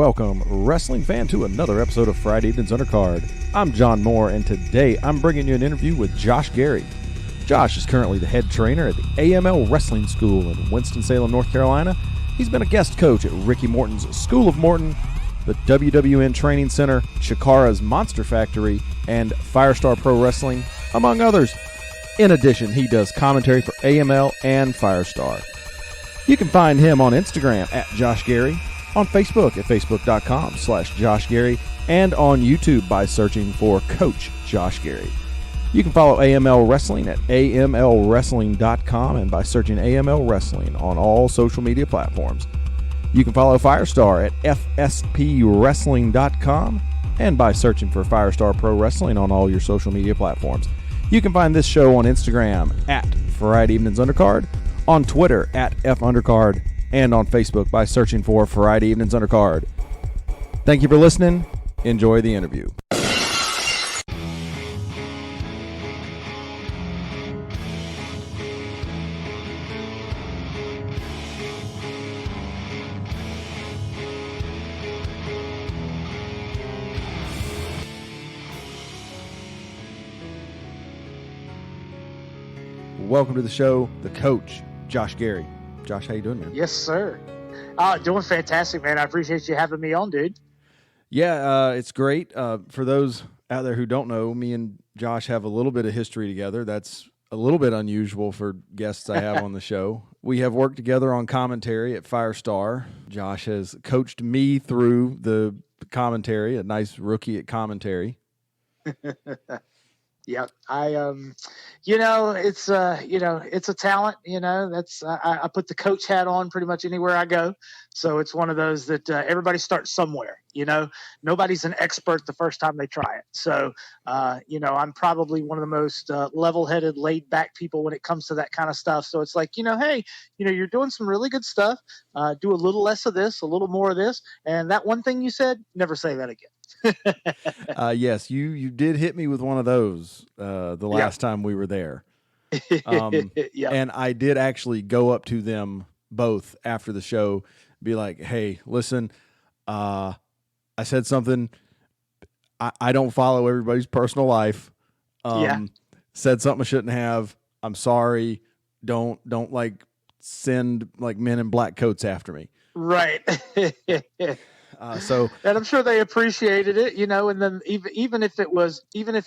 welcome, wrestling fan, to another episode of Friday Evening's Undercard. I'm John Moore, and today I'm bringing you an interview with Josh Gerry. Josh is currently the head trainer at the AML Wrestling School in Winston-Salem, North Carolina. He's been a guest coach at Ricky Morton's School of Morton, the WWN Training Center, Chikara's Monster Factory, and Firestar Pro Wrestling, among others. In addition, he does commentary for AML and Firestar. You can find him on Instagram at Josh Gerry, on Facebook at facebook.com/Josh Gerry, and on YouTube by searching for Coach Josh Gerry. You can follow AML Wrestling at amlwrestling.com and by searching AML Wrestling on all social media platforms. You can follow Firestar at fspwrestling.com and by searching for Firestar Pro Wrestling on all your social media platforms. You can find this show on Instagram at Friday Evening's Undercard, on Twitter at FUndercard, and on Facebook by searching for Friday Evening's Undercard. Thank you for listening. Enjoy the interview. Welcome to the show, the coach, Josh Gerry. Josh, how you doing, man? Yes, sir. Doing fantastic, man. I appreciate you having me on, dude. Yeah, it's great. For those out there who don't know, me and Josh have a little bit of history together. That's a little bit unusual for guests I have on the show. We have worked together on commentary at Firestar. Josh has coached me through the commentary, a nice rookie at commentary. Yeah, it's a talent, that's, I put the coach hat on pretty much anywhere I go. So it's one of those that everybody starts somewhere, nobody's an expert the first time they try it. So, I'm probably one of the most level-headed, laid-back people when it comes to that kind of stuff. So it's like, hey, you're doing some really good stuff. Do a little less of this, a little more of this. And that one thing you said, never say that again. Yes, you did hit me with one of those the last time we were there. And I did actually go up to them both after the show, be like, hey, listen, I said something. I don't follow everybody's personal life. Said something I shouldn't have. I'm sorry. Don't like send like men in black coats after me. Right. And I'm sure they appreciated it, and then even if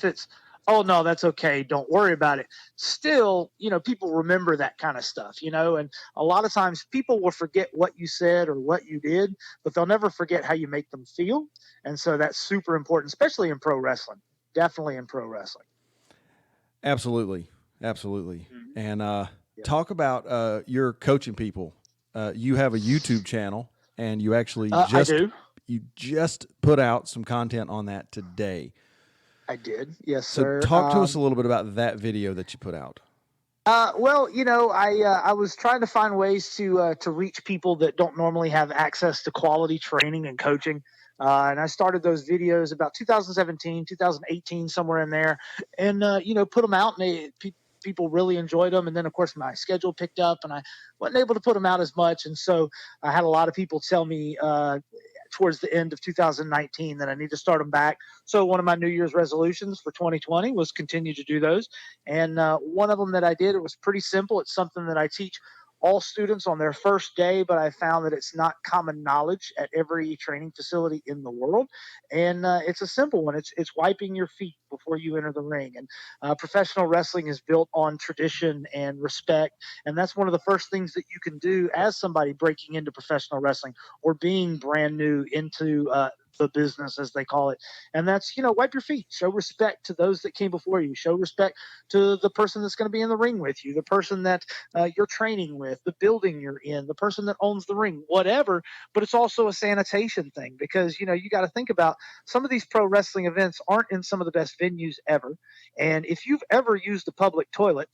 it's, oh no, that's okay, don't worry about it. Still, people remember that kind of stuff, and a lot of times people will forget what you said or what you did, but they'll never forget how you make them feel. And so that's super important, especially in pro wrestling, definitely in pro wrestling. Absolutely. Mm-hmm. And talk about your coaching people. You have a YouTube channel. And you actually just put out some content on that today. I did, yes, sir. So talk to us a little bit about that video that you put out. I was trying to find ways to reach people that don't normally have access to quality training and coaching. And I started those videos about 2017, 2018, somewhere in there, and put them out, and people really enjoyed them. And then, of course, my schedule picked up and I wasn't able to put them out as much. And so I had a lot of people tell me towards the end of 2019 that I need to start them back. So one of my New Year's resolutions for 2020 was continue to do those. And one of them that I did, it was pretty simple. It's something that I teach all students on their first day, but I found that it's not common knowledge at every training facility in the world. And it's a simple one. It's wiping your feet before you enter the ring. And professional wrestling is built on tradition and respect. And that's one of the first things that you can do as somebody breaking into professional wrestling or being brand new into the business, as they call it. And that's, wipe your feet, show respect to those that came before you, show respect to the person that's going to be in the ring with you, the person that you're training with, the building you're in, the person that owns the ring, whatever. But it's also a sanitation thing because, you got to think about some of these pro wrestling events aren't in some of the best venues ever. And if you've ever used a public toilet,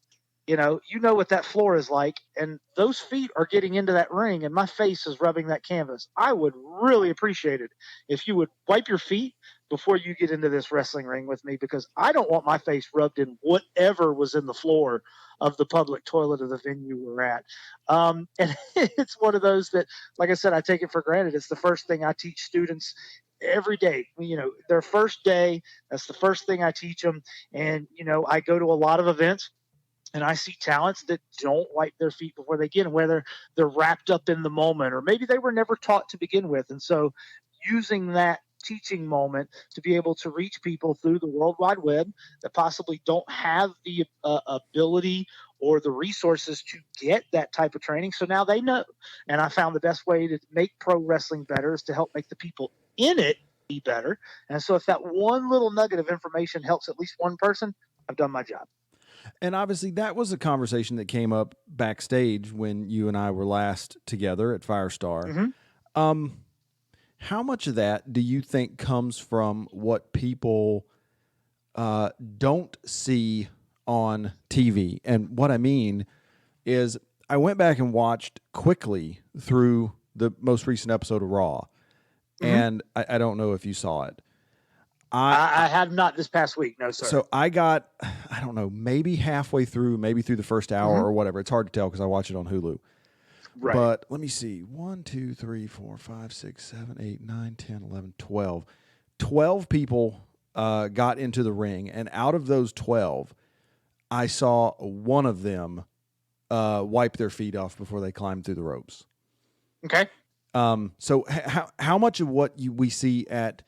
you know what that floor is like, and those feet are getting into that ring, and my face is rubbing that canvas. I would really appreciate it if you would wipe your feet before you get into this wrestling ring with me, because I don't want my face rubbed in whatever was in the floor of the public toilet of the venue we're at. And it's one of those that, like I said, I take it for granted. It's the first thing I teach students every day. Their first day, that's the first thing I teach them. And, I go to a lot of events and I see talents that don't wipe their feet before they get in, whether they're wrapped up in the moment or maybe they were never taught to begin with. And so using that teaching moment to be able to reach people through the World Wide Web that possibly don't have the ability or the resources to get that type of training. So now they know. And I found the best way to make pro wrestling better is to help make the people in it be better. And so if that one little nugget of information helps at least one person, I've done my job. And obviously, that was a conversation that came up backstage when you and I were last together at Firestar. Mm-hmm. How much of that do you think comes from what people don't see on TV? And what I mean is, I went back and watched quickly through the most recent episode of Raw, and I don't know if you saw it. I have not this past week. No, sir. So I got, I don't know, maybe halfway through, maybe through the first hour or whatever. It's hard to tell because I watch it on Hulu. Right. But let me see. 1, 2, 3, 4, 5, 6, 7, 8, 9, 10, 11, 12. 12 people got into the ring. And out of those 12, I saw one of them wipe their feet off before they climbed through the ropes. Okay. So how much of what we see at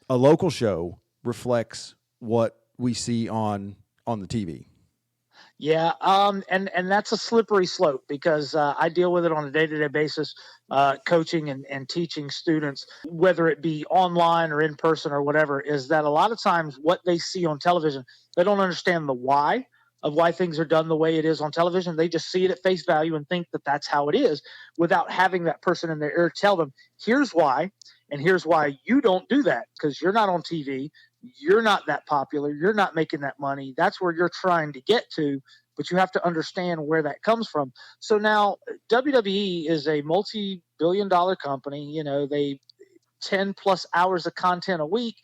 a local show reflects what we see on the TV? Yeah, and that's a slippery slope because I deal with it on a day-to-day basis, coaching and teaching students, whether it be online or in person or whatever, is that a lot of times what they see on television, they don't understand the why of why things are done the way it is on television. They just see it at face value and think that that's how it is without having that person in their ear tell them, here's why, and here's why you don't do that because you're not on TV. You're not that popular. You're not making that money. That's where you're trying to get to, but you have to understand where that comes from. So now WWE is a multi-billion-dollar company. They 10 plus hours of content a week,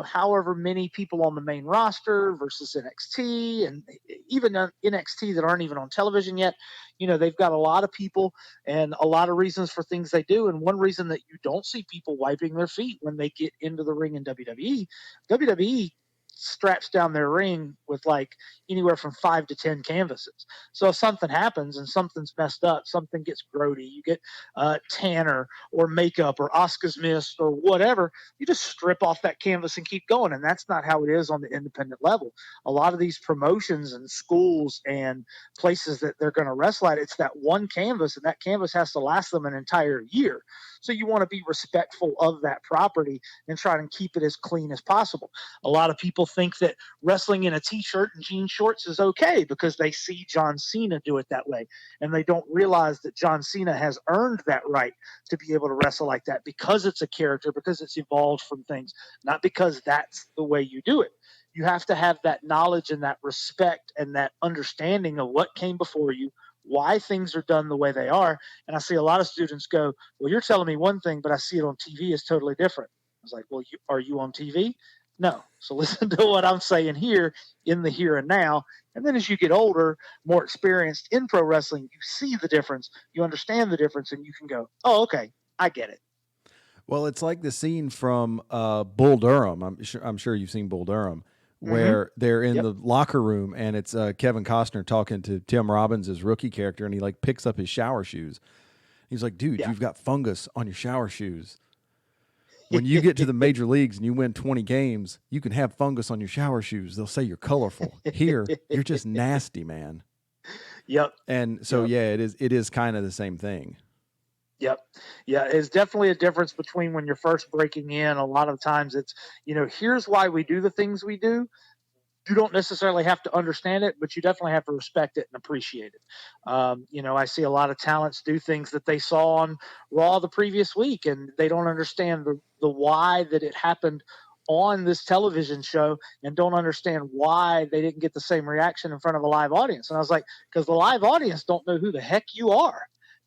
however many people on the main roster versus NXT and even NXT that aren't even on television yet. They've got a lot of people and a lot of reasons for things they do. And one reason that you don't see people wiping their feet when they get into the ring in WWE straps down their ring with like anywhere from 5 to 10 canvases. So if something happens and something's messed up, something gets grody, you get tanner or makeup or Oscar's mist or whatever, you just strip off that canvas and keep going. And that's not how it is on the independent level. A lot of these promotions and schools and places that they're going to wrestle at, it's that one canvas, and that canvas has to last them an entire year. So you want to be respectful of that property and try and keep it as clean as possible. A lot of people think that wrestling in a t-shirt and jean shorts is okay because they see John Cena do it that way. And they don't realize that John Cena has earned that right to be able to wrestle like that because it's a character, because it's evolved from things, not because that's the way you do it. You have to have that knowledge and that respect and that understanding of what came before you, why things are done the way they are. And I see a lot of students go, well, you're telling me one thing, but I see it on TV is totally different. I was like, well, are you on TV? No. So listen to what I'm saying here in the here and now. And then as you get older, more experienced in pro wrestling, you see the difference, you understand the difference, and you can go, oh, okay, I get it. Well, it's like the scene from Bull Durham. I'm sure you've seen Bull Durham, where they're in the locker room and it's Kevin Costner talking to Tim Robbins' rookie character, and he like picks up his shower shoes. He's like, dude, you've got fungus on your shower shoes. When you get to the major leagues and you win 20 games, you can have fungus on your shower shoes. They'll say you're colorful. Here, you're just nasty, man. Yep. And so, yeah, it is kind of the same thing. Yep. Yeah, it's definitely a difference between when you're first breaking in. A lot of times it's, here's why we do the things we do. You don't necessarily have to understand it, but you definitely have to respect it and appreciate it. I see a lot of talents do things that they saw on Raw the previous week, and they don't understand the why that it happened on this television show and don't understand why they didn't get the same reaction in front of a live audience. And I was like, because the live audience don't know who the heck you are.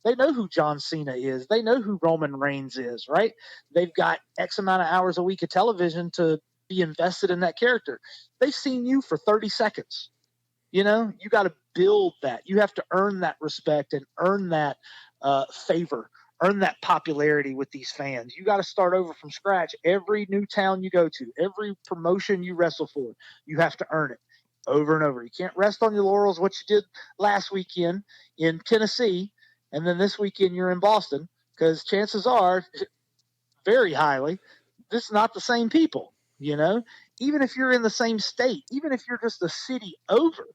They know who John Cena is. They know who Roman Reigns is, right? They've got X amount of hours a week of television to be invested in that character. They've seen you for 30 seconds. You know, you got to build that. You have to earn that respect and earn that favor, earn that popularity with these fans. You got to start over from scratch. Every new town you go to, every promotion you wrestle for, you have to earn it over and over. You can't rest on your laurels, what you did last weekend in Tennessee, and then this weekend you're in Boston, because chances are, very highly, this is not the same people, you know? Even if you're in the same state, even if you're just a city over,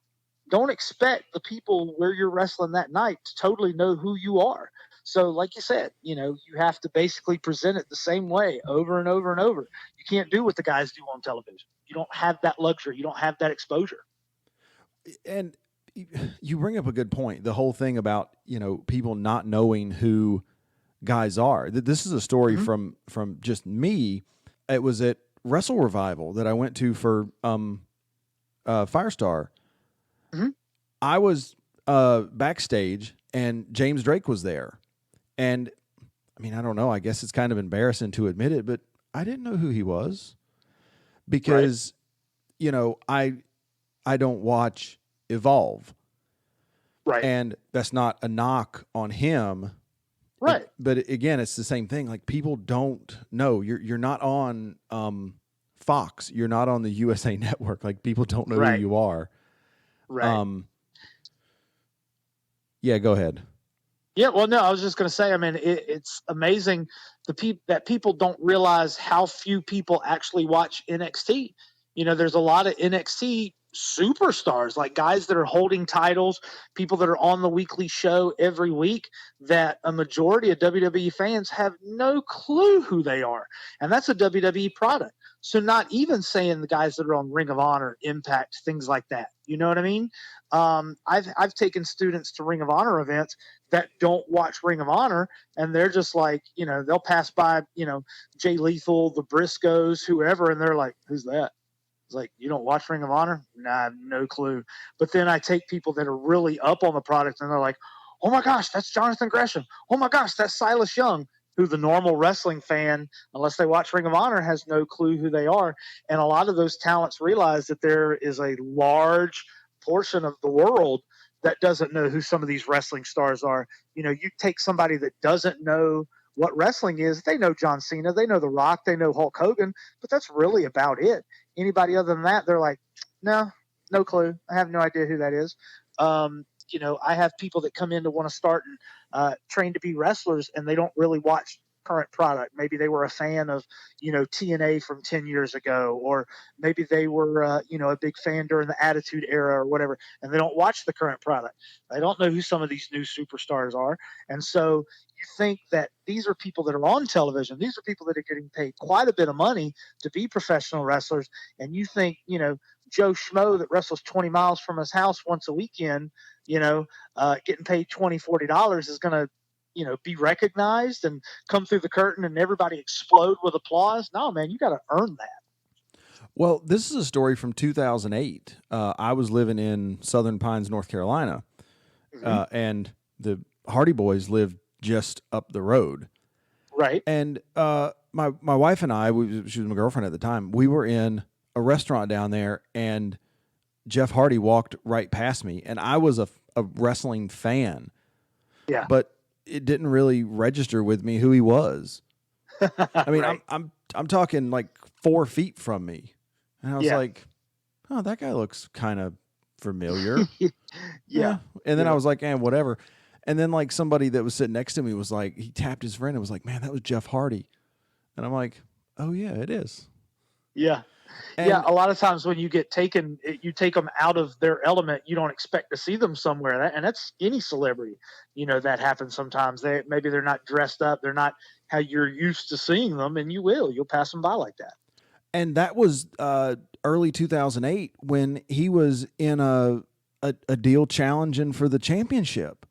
don't expect the people where you're wrestling that night to totally know who you are. So, like you said, you know, you have to basically present it the same way over and over and over. You can't do what the guys do on television. You don't have that luxury. You don't have that exposure. And you bring up a good point. The whole thing about, you know, people not knowing who guys are. This is a story from just me. It was at Wrestle Revival that I went to for Firestar. I was backstage and James Drake was there. And I mean, I don't know, I guess it's kind of embarrassing to admit it, but I didn't know who he was because, you know, I don't watch Evolve. Right. And that's not a knock on him. Right. But again, it's the same thing. Like, people don't know. You're not on Fox. You're not on the USA Network. Like, people don't know who you are. Right. Yeah, go ahead. Yeah, well, no, I was just going to say, I mean, it's amazing that people don't realize how few people actually watch NXT. You know, there's a lot of NXT superstars, like guys that are holding titles, people that are on the weekly show every week, that a majority of WWE fans have no clue who they are. And that's a WWE product. So not even saying the guys that are on Ring of Honor, Impact, things like that. You know what I mean? I've taken students to Ring of Honor events that don't watch Ring of Honor, and they're just like, you know, they'll pass by, you know, Jay Lethal, the Briscoes, whoever, and they're like, who's that? It's like, you don't watch Ring of Honor? Nah, I have no clue. But then I take people that are really up on the product, and they're like, oh my gosh, that's Jonathan Gresham. Oh my gosh, that's Silas Young, who the normal wrestling fan, unless they watch Ring of Honor, has no clue who they are. And a lot of those talents realize that there is a large portion of the world that doesn't know who some of these wrestling stars are. You know, you take somebody that doesn't know what wrestling is, they know John Cena, they know The Rock, they know Hulk Hogan, but that's really about it. Anybody other than that, they're like, no clue. I have no idea who that is. You know, I have people that come in to want to start and train to be wrestlers, and they don't really watch current product. Maybe they were a fan of, you know, TNA from 10 years ago, or maybe they were, you know, a big fan during the Attitude Era or whatever, and they don't watch the current product. They don't know who some of these new superstars are. And so you think that these are people that are on television. These are people that are getting paid quite a bit of money to be professional wrestlers. And you think, you know, Joe Schmo that wrestles 20 miles from his house once a weekend, you know, getting paid $20, $40 is going to, you know, be recognized and come through the curtain and everybody explode with applause. No, man, you got to earn that. Well, this is a story from 2008. I was living in Southern Pines, North Carolina, and the Hardy Boys lived just up the road. Right. And my wife and I, she was my girlfriend at the time, we were in a restaurant down there, and Jeff Hardy walked right past me, and I was a wrestling fan. Yeah. But it didn't really register with me who he was. I mean, right. I'm talking like 4 feet from me, and I was like, "Oh, that guy looks kind of familiar." Yeah. And then I was like, whatever." And then like somebody that was sitting next to me was like, he tapped his friend and was like, "Man, that was Jeff Hardy," and I'm like, "Oh yeah, it is." Yeah. And yeah, a lot of times when you get taken, you take them out of their element. You don't expect to see them somewhere, and that's any celebrity. You know, that happens sometimes. Maybe they're not dressed up, they're not how you're used to seeing them, and you'll pass them by like that. And that was early 2008 when he was in a deal challenging for the championship.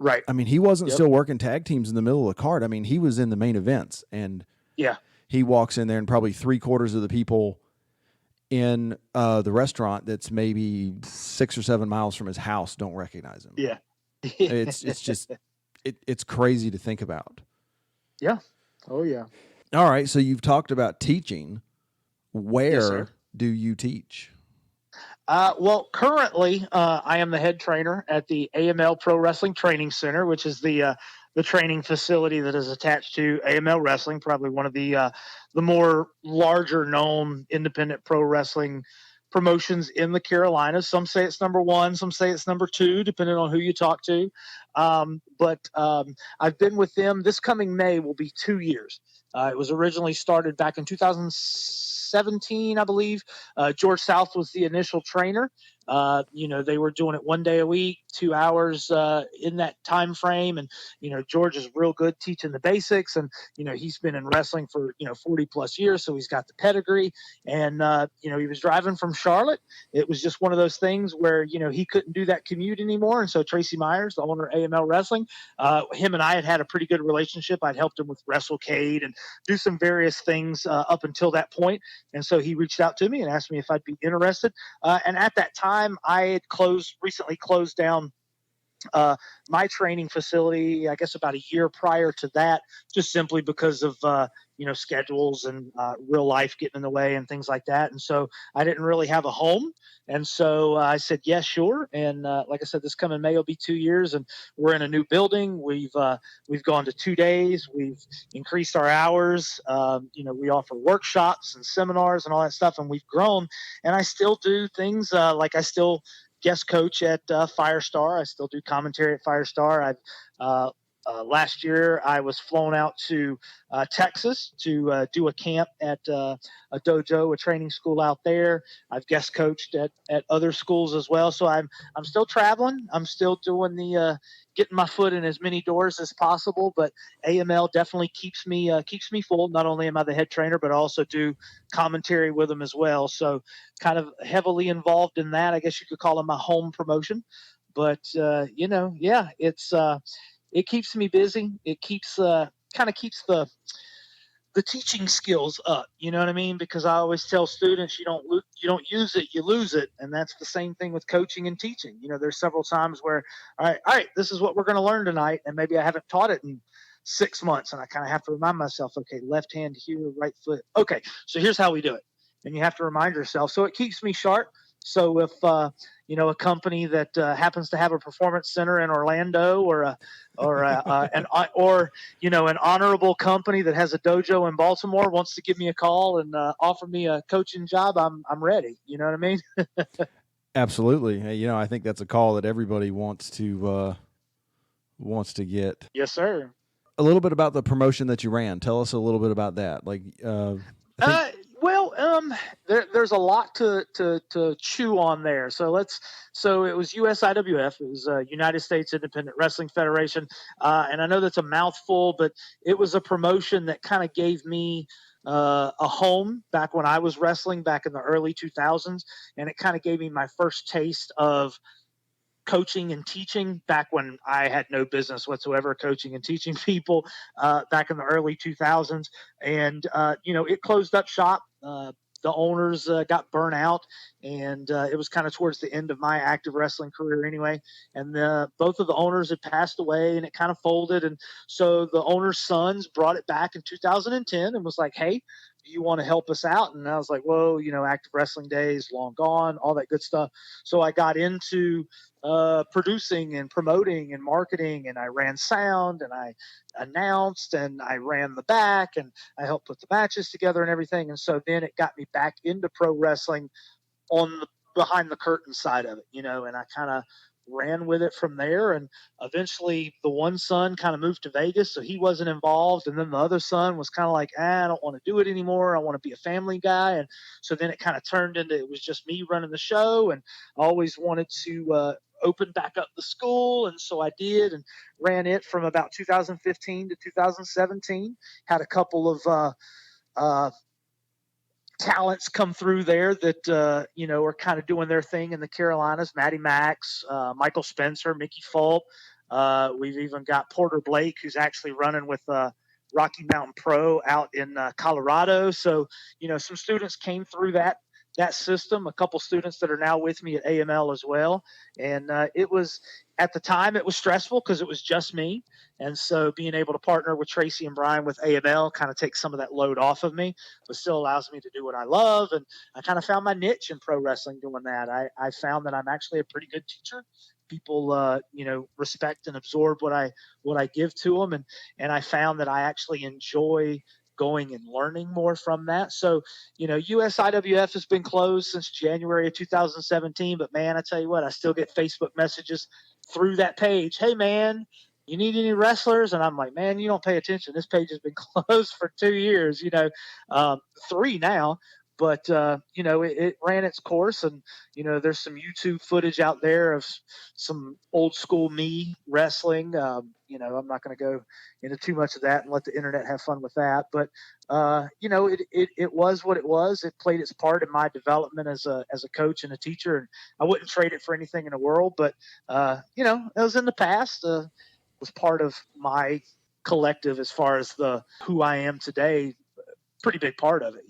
Right. I mean, he wasn't still working tag teams in the middle of the card. I mean, he was in the main events, and yeah, he walks in there and probably 3/4 of the people in the restaurant that's maybe 6 or 7 miles from his house don't recognize him. Yeah. It's just it's crazy to think about. Yeah. Oh yeah. All right, so you've talked about teaching. Yes, sir. Where do you teach? Well, currently, I am the head trainer at the AML Pro Wrestling Training Center, which is the training facility that is attached to AML Wrestling, probably one of the more larger known independent pro wrestling promotions in the Carolinas. Some say it's number one, some say it's number two, depending on who you talk to. But I've been with them. This coming May will be 2 years. It was originally started back in 2017, I believe. George South was the initial trainer. They were doing it 1 day a week, 2 hours in that time frame. And, George is real good teaching the basics. And, he's been in wrestling for, 40 plus years. So he's got the pedigree. And, he was driving from Charlotte. It was just one of those things where, he couldn't do that commute anymore. And so Tracy Myers, the owner of AML Wrestling, him and I had a pretty good relationship. I'd helped him with WrestleCade and do some various things up until that point. And so he reached out to me and asked me if I'd be interested. And at that time, I had recently closed down my training facility, I guess about a year prior to that, just simply because of schedules and real life getting in the way and things like that. And so I didn't really have a home. And so I said, yes, sure. And like I said, this coming May will be 2 years, and we're in a new building. We've gone to 2 days. We've increased our hours. We offer workshops and seminars and all that stuff, and we've grown. And I still do things like I still guest coach at Firestar. I still do commentary at Firestar. Last year, I was flown out to Texas to do a camp at a dojo, a training school out there. I've guest coached at other schools as well. So I'm still traveling. I'm still doing the getting my foot in as many doors as possible. But AML definitely keeps me full. Not only am I the head trainer, but I also do commentary with them as well. So kind of heavily involved in that. I guess you could call it my home promotion. But it keeps me busy. It keeps kind of keeps the teaching skills up. You know what I mean? Because I always tell students, you don't use it, you lose it, and that's the same thing with coaching and teaching. There's several times where, all right, this is what we're going to learn tonight, and maybe I haven't taught it in 6 months, and I kind of have to remind myself, okay, left hand here, right foot. Okay, so here's how we do it, and you have to remind yourself. So it keeps me sharp. So if a company that happens to have a performance center in Orlando, or an honorable company that has a dojo in Baltimore wants to give me a call and offer me a coaching job, I'm ready. You know what I mean? Absolutely. Hey, I think that's a call that everybody wants to get. Yes, sir. A little bit about the promotion that you ran. Tell us a little bit about that. There's a lot to chew on there. So it was USIWF. It was United States Independent Wrestling Federation. And I know that's a mouthful, but it was a promotion that kind of gave me a home back when I was wrestling back in the early 2000s. And it kind of gave me my first taste of coaching and teaching back when I had no business whatsoever coaching and teaching people back in the early 2000s. And, it closed up shop. The owners got burnt out, and it was kind of towards the end of my active wrestling career anyway. And both of the owners had passed away, and it kind of folded. And so the owner's sons brought it back in 2010 and was like, hey, do you want to help us out? And I was like, whoa, active wrestling days, long gone, all that good stuff. So I got into producing and promoting and marketing, and I ran sound, and I announced, and I ran the back, and I helped put the matches together and everything. And so then it got me back into pro wrestling on the behind the curtain side of it, and I kind of ran with it from there. And eventually the one son kind of moved to Vegas, so he wasn't involved. And then the other son was kind of like, I don't want to do it anymore. I want to be a family guy. And so then it kind of turned into, it was just me running the show. And I always wanted to open back up the school. And so I did, and ran it from about 2015 to 2017. Had a couple of talents come through there that are kind of doing their thing in the Carolinas. Maddie Max, Michael Spencer, Mickey Fulp. We've even got Porter Blake, who's actually running with Rocky Mountain Pro out in Colorado. So, some students came through that system, a couple students that are now with me at AML as well. And it was, at the time, it was stressful because it was just me. And so being able to partner with Tracy and Brian with AML kind of takes some of that load off of me, but still allows me to do what I love. And I kind of found my niche in pro wrestling doing that. I found that I'm actually a pretty good teacher. People, respect and absorb what I give to them. And I found that I actually enjoy going and learning more from that. So, USIWF has been closed since January of 2017, but man, I tell you what, I still get Facebook messages through that page. Hey man, you need any wrestlers? And I'm like, man, you don't pay attention. This page has been closed for 2 years, 3 now. But, it ran its course, and, there's some YouTube footage out there of some old school me wrestling. I'm not going to go into too much of that and let the internet have fun with that. But, it was what it was. It played its part in my development as a coach and a teacher, and I wouldn't trade it for anything in the world. But, it was in the past, was part of my collective as far as who I am today. Pretty big part of it.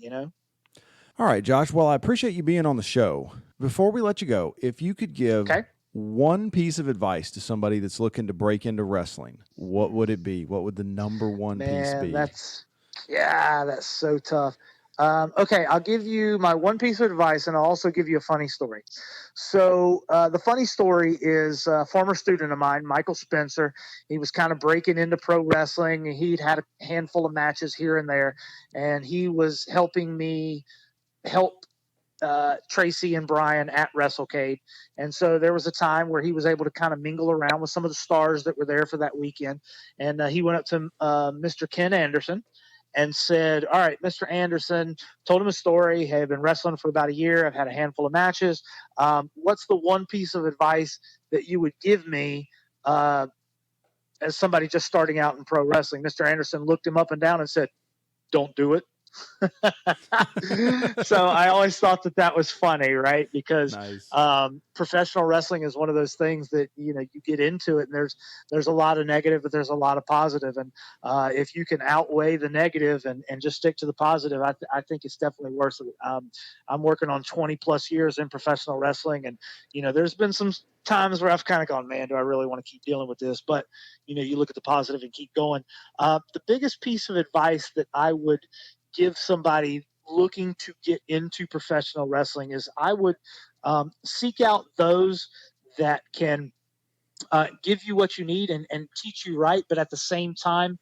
All right, Josh. Well, I appreciate you being on the show. Before we let you go, if you could give one piece of advice to somebody that's looking to break into wrestling, what would it be? What would the number one piece be? That's so tough. Okay, I'll give you my one piece of advice, and I'll also give you a funny story. So the funny story is a former student of mine, Michael Spencer. He was kind of breaking into pro wrestling. He'd had a handful of matches here and there, and he was helping me help Tracy and Brian at WrestleCade. And so there was a time where he was able to kind of mingle around with some of the stars that were there for that weekend. And he went up to Mr. Ken Anderson and said, all right, Mr. Anderson, told him a story. Hey, I've been wrestling for about a year. I've had a handful of matches. What's the one piece of advice that you would give me as somebody just starting out in pro wrestling? Mr. Anderson looked him up and down and said, don't do it. So I always thought that was funny, right? Because professional wrestling is one of those things that you get into it, and there's a lot of negative, but there's a lot of positive. And if you can outweigh the negative and just stick to the positive, I think it's definitely worth it. I'm working on 20 plus years in professional wrestling, and there's been some times where I've kind of gone, man, do I really want to keep dealing with this? But you look at the positive and keep going. The biggest piece of advice that I would give somebody looking to get into professional wrestling is I would seek out those that can give you what you need and teach you right, but at the same time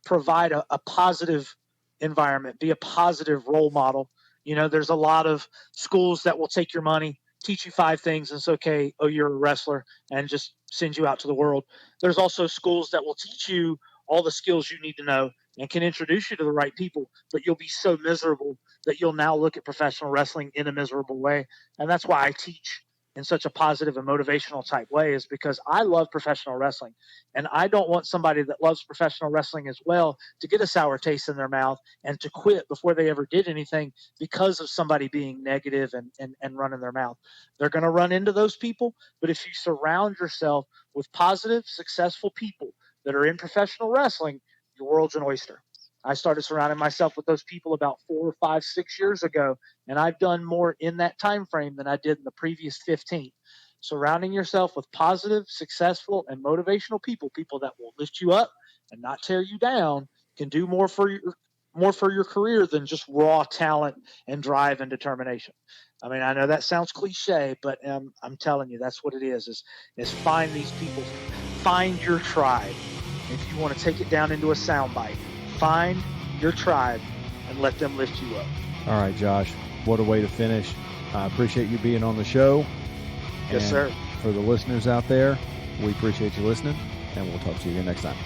provide a positive environment, be a positive role model. There's a lot of schools that will take your money, teach you 5 things, and it's okay, oh, you're a wrestler, and just send you out to the world. There's also schools that will teach you all the skills you need to know and can introduce you to the right people, but you'll be so miserable that you'll now look at professional wrestling in a miserable way. And that's why I teach in such a positive and motivational type way, is because I love professional wrestling. And I don't want somebody that loves professional wrestling as well to get a sour taste in their mouth and to quit before they ever did anything because of somebody being negative and running their mouth. They're going to run into those people, but if you surround yourself with positive, successful people that are in professional wrestling, your world's an oyster. I started surrounding myself with those people about 4, 5, 6 years ago, and I've done more in that time frame than I did in the previous 15. Surrounding yourself with positive, successful, and motivational people that will lift you up and not tear you down, can do more for your career than just raw talent and drive and determination. I mean, I know that sounds cliche, but I'm telling you, that's what it is find these people, find your tribe. If you want to take it down into a soundbite, find your tribe and let them lift you up. All right, Josh, what a way to finish. I appreciate you being on the show. Yes, sir. For the listeners out there, we appreciate you listening, and we'll talk to you again next time.